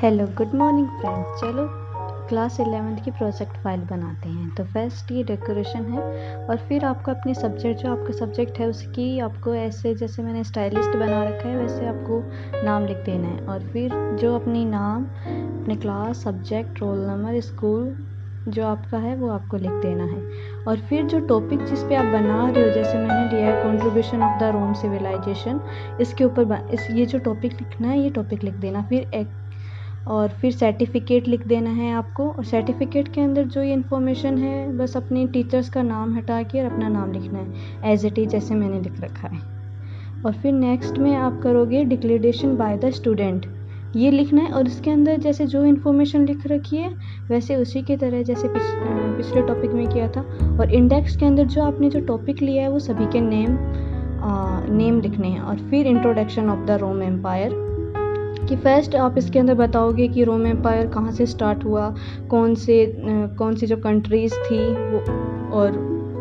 Hello good morning friends. चलो class 11th की project file बनाते हैं। तो फर्स्ट ये डेकोरेशन है और फिर आपको अपने सब्जेक्ट जो आपका सब्जेक्ट है उसकी आपको ऐसे जैसे मैंने स्टाइलिस्ट बना रखा है वैसे आपको नाम लिख देना है। और फिर जो अपनी नाम, अपने class, subject, roll number, school जो आपका है वो आपको लिख देना है। और फिर जो टॉपिक जिस पे आप बना रहे हो, जैसे मैंने लिया है contribution of the Rome civilization, इसके ऊपर ये जो टॉपिक लिखना है ये टॉपिक लिख देना। और फिर सर्टिफिकेट लिख देना है आपको। और सर्टिफिकेट के अंदर जो ये इन्फॉर्मेशन है बस अपने टीचर्स का नाम हटा के और अपना नाम लिखना है एज इट इज जैसे मैंने लिख रखा है। और फिर नेक्स्ट में आप करोगे डिक्लेरेशन बाय द स्टूडेंट, ये लिखना है। और इसके अंदर जैसे जो इन्फॉर्मेशन लिख रखी है वैसे उसी की तरह जैसे पिछले टॉपिक में किया था। और इंडेक्स के अंदर जो आपने जो टॉपिक लिया है वो सभी के नेम लिखने हैं। और फिर introduction of the Rome empire कि फर्स्ट आप इसके अंदर बताओगे कि रोम एम्पायर कहाँ से स्टार्ट हुआ, कौन सी जो कंट्रीज़ थी वो, और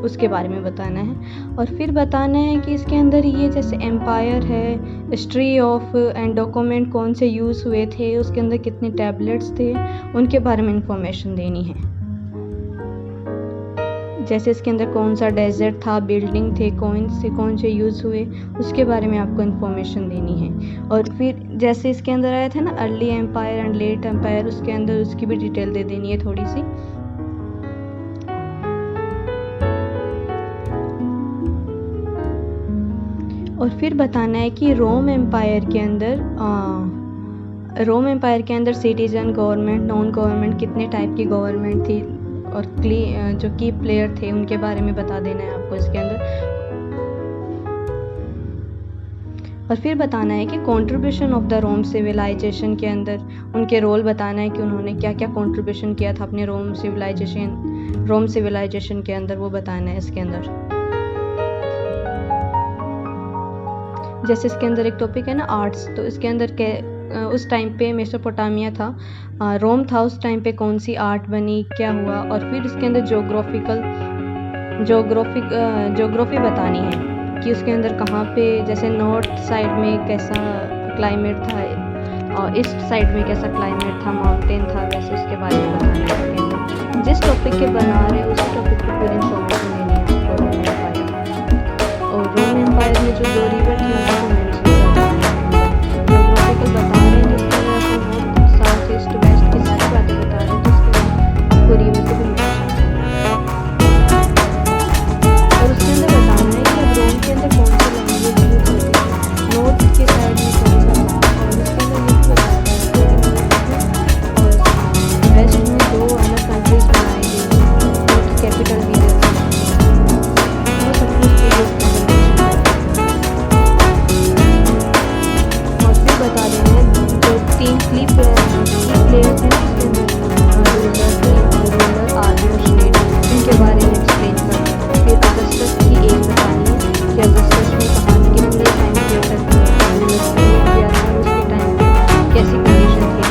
उसके बारे में बताना है। और फिर बताना है कि इसके अंदर ये जैसे एम्पायर है, हिस्ट्री ऑफ एंड डॉक्यूमेंट कौन से यूज़ हुए थे, उसके अंदर कितने टैबलेट्स थे, उनके बारे में इंफॉर्मेशन देनी है। जैसे इसके अंदर कौन सा डेजर्ट था, बिल्डिंग थे, कौन से यूज़ हुए, उसके बारे में आपको इन्फॉर्मेशन देनी है। और फिर जैसे इसके अंदर आया था ना early empire and late empire, उसके अंदर उसकी भी डिटेल दे देनी है थोड़ी सी। और फिर बताना है कि रोम एम्पायर के अंदर सिटीजन गवर्नमेंट, नॉन गवर्नमेंट, कितने टाइप की गवर्नमेंट थी, और जो की प्लेयर थे उनके बारे में बता देना है आपको इसके अंदर। और फिर बताना है कि contribution of the Rome civilization के अंदर उनके रोल बताना है कि उन्होंने क्या क्या कंट्रीब्यूशन किया था अपने रोम सिविलाइजेशन के अंदर, वो बताना है इसके अंदर। जैसे इसके अंदर एक टॉपिक है ना आर्ट्स, तो इसके अंदर उस टाइम पे मेसोपोटामिया था, रोम था, उस टाइम पे कौन सी आर्ट बनी, क्या हुआ। और फिर इसके अंदर ज्योग्राफी बतानी है कि उसके अंदर कहाँ पे, जैसे नॉर्थ साइड में कैसा क्लाइमेट था और ईस्ट साइड में कैसा क्लाइमेट था, माउंटेन था, वैसे उसके बारे में बताना है इसके अंदर। जिस टॉपिक के बना रहे हैं उसी टॉपिक की पूरी इन्फॉर्मेशन देनी है आपको रोम एम्पायर। और रोम एम्पायर में जो 2 रिवर थी उनको मेंशन करना है। ज्योग्राफिकल बता रहे हैं जिसके अंदर नॉर्थ, साउथ, ईस्ट, वेस्ट की सारी बातें बता रहे हैं, तो उसके बाद आपको रिवर को भी मेंशन करना है। और उसके अंदर बताना है कि अब रोम के अंदर कौन सी लैंग्वेज यूज होती है, नॉर्थ के साइड में कौन सा था, और उसके अंदर ये भी बताना है कि और वेस्ट में 2 अलग कंट्रीज बनाई गई, उनकी कैपिटल भी है, वो सब कुछ बता देना है। जो 3 की प्लेयर्स हैं उसके अंदर रूलर, आर्मी और स्टेट, इनके बारे में एक्सप्लेन करना है। फिर अगस्टस की एज बतानी है कि अगस्टस ने कहा कितने टाइम किया था, किया था, उसके टाइम पे कैसी कंडीशन थी।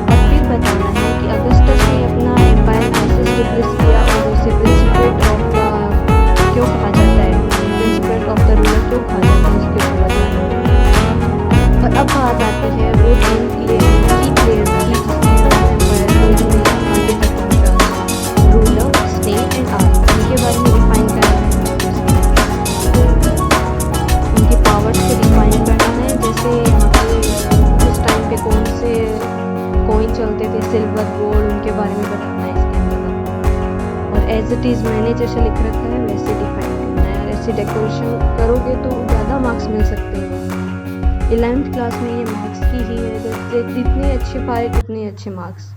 और फिर बताना है कि अगस्टस ने अपना एम्पायर कैसे स्टेब्लिश किया और उसे प्रिंसिपल ऑफ द क्यों कहा जाता है, प्रिंसिपल ऑफ द रूलर क्यों कहा जाता है, उसके ऊपर बताना है। और अब बात आती है वो 3 की प्लेयर्स की जिसने एम्पायर को इतने आगे तक पहुंचा, रूलर, स्टेट एंड आर्मी, इनके बारे में डिफाइन करना है। उनकी पावर्स को डिफाइन करना है। जैसे यहाँ पे उस टाइम पे कौन से कॉइन चलते थे, सिल्वर, गोल्ड, उनके बारे में बताना है इसके अंदर। और एज इट इज़ मैंने जैसे लिख रखा है वैसे डिफाइन करना है। और ऐसे डेकोरेशन करोगे तो ज़्यादा मार्क्स मिल सकते हैं। 11th क्लास में ये मार्क्स की ही है, जितने अच्छे पाए उतने अच्छे मार्क्स।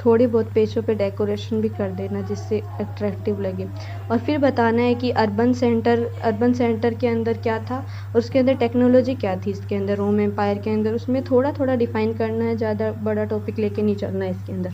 थोड़ी बहुत पेजों पे डेकोरेशन भी कर देना जिससे अट्रैक्टिव लगे। और फिर बताना है कि अर्बन सेंटर के अंदर क्या था और उसके अंदर टेक्नोलॉजी क्या थी, इसके अंदर रोम एम्पायर के अंदर, उसमें थोड़ा थोड़ा डिफाइन करना है, ज़्यादा बड़ा टॉपिक लेके नहीं चलना है इसके अंदर।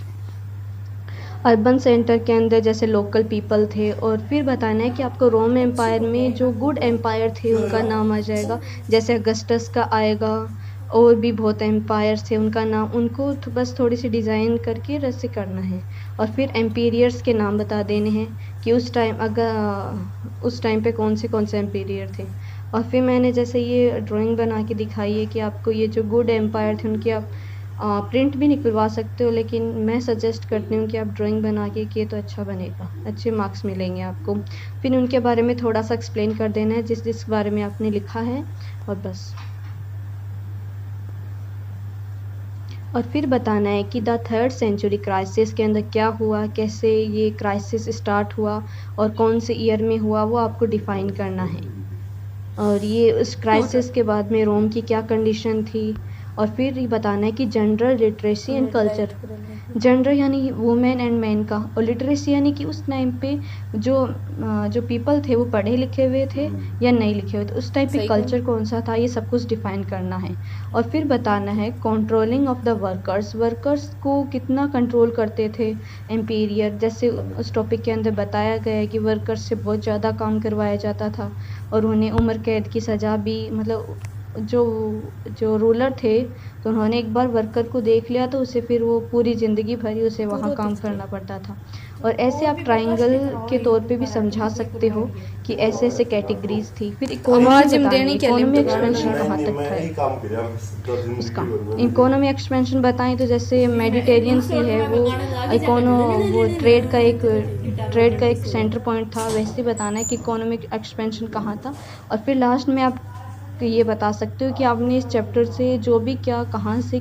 अर्बन सेंटर के अंदर जैसे लोकल पीपल थे। और फिर बताना है कि आपको रोम एम्पायर में जो गुड एम्पायर थे उनका नाम आ जाएगा, जैसे अगस्टस का आएगा, और भी बहुत एम्पायर्स थे उनका नाम, उनको बस थोड़ी सी डिज़ाइन करके रस्सी करना है। और फिर एम्पीरियर्स के नाम बता देने हैं कि उस टाइम पे कौन से एम्पीरियर थे। और फिर मैंने जैसे ये ड्राइंग बना के दिखाई है कि आपको ये जो गुड एम्पायर थे उनके आप प्रिंट भी निकलवा सकते हो, लेकिन मैं सजेस्ट करती हूँ कि आप ड्राइंग बना के किए तो अच्छा बनेगा, अच्छे मार्क्स मिलेंगे आपको। फिर उनके बारे में थोड़ा सा एक्सप्लेन कर देना है जिस जिस बारे में आपने लिखा है, और बस। और फिर बताना है कि द थर्ड सेंचुरी क्राइसिस के अंदर क्या हुआ, कैसे ये क्राइसिस स्टार्ट हुआ और कौन से ईयर में हुआ, वो आपको डिफ़ाइन करना है। और ये उस क्राइसिस के बाद में रोम की क्या कंडीशन थी। और फिर ये बताना है कि general literacy and culture, general यानी वुमेन एंड मैन का, और लिटरेसी यानी कि उस टाइम पे जो पीपल थे वो पढ़े लिखे हुए थे या नहीं लिखे हुए थे, उस टाइप पे कल्चर कौन सा था, ये सब कुछ डिफाइन करना है। और फिर बताना है controlling of the workers, workers को कितना कंट्रोल करते थे एम्पीरियर, जैसे उस टॉपिक के अंदर बताया गया है कि वर्कर्स से बहुत ज़्यादा काम करवाया जाता था और उन्हें उम्र कैद की सज़ा भी, मतलब जो रूलर थे तो उन्होंने एक बार वर्कर को देख लिया तो उसे फिर वो पूरी ज़िंदगी भर ही उसे वहाँ काम करना पड़ता था। और ऐसे आप ट्रायंगल के तौर पे भी समझा सकते हो कि ऐसे ऐसे कैटेगरीज थी। फिर इकोनॉमी एक्सपेंशन कहाँ तक था उसका, इकोनॉमी एक्सपेंशन बताएं तो जैसे मेडिटेरियन सी है वो ट्रेड का एक सेंटर पॉइंट था, वैसे बताना है कि इकोनॉमिक एक्सपेंशन कहाँ था। और फिर लास्ट में आप ये बता सकते हो कि आपने इस चैप्टर से जो भी क्या कहाँ से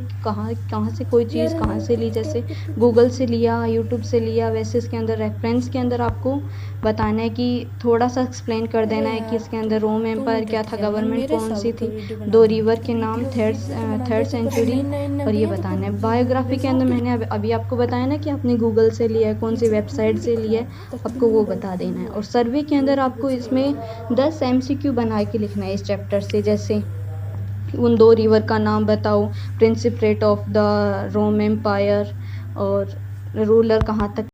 कोई चीज़ कहाँ से ली, जैसे गूगल से लिया, यूट्यूब से लिया, वैसे इसके अंदर रेफरेंस के अंदर आपको बताना है कि थोड़ा सा एक्सप्लेन कर देना है कि इसके अंदर रोम एम्पायर क्या था, गवर्नमेंट कौन सी थी, 2 रिवर के नाम, थर्ड सेंचुरी, और ये बताना है। बायोग्राफी के अंदर मैंने अभी आपको बताया ना कि आपने गूगल से लिया है, कौन सी वेबसाइट से लिया है, आपको वो बता देना है। और सर्वे के अंदर आपको इसमें 10 MCQ बना के लिखना है इस चैप्टर से, जैसे उन 2 रिवर का नाम बताओ, प्रिंसिपरेट ऑफ द रोम एम्पायर, और रूलर कहाँ तक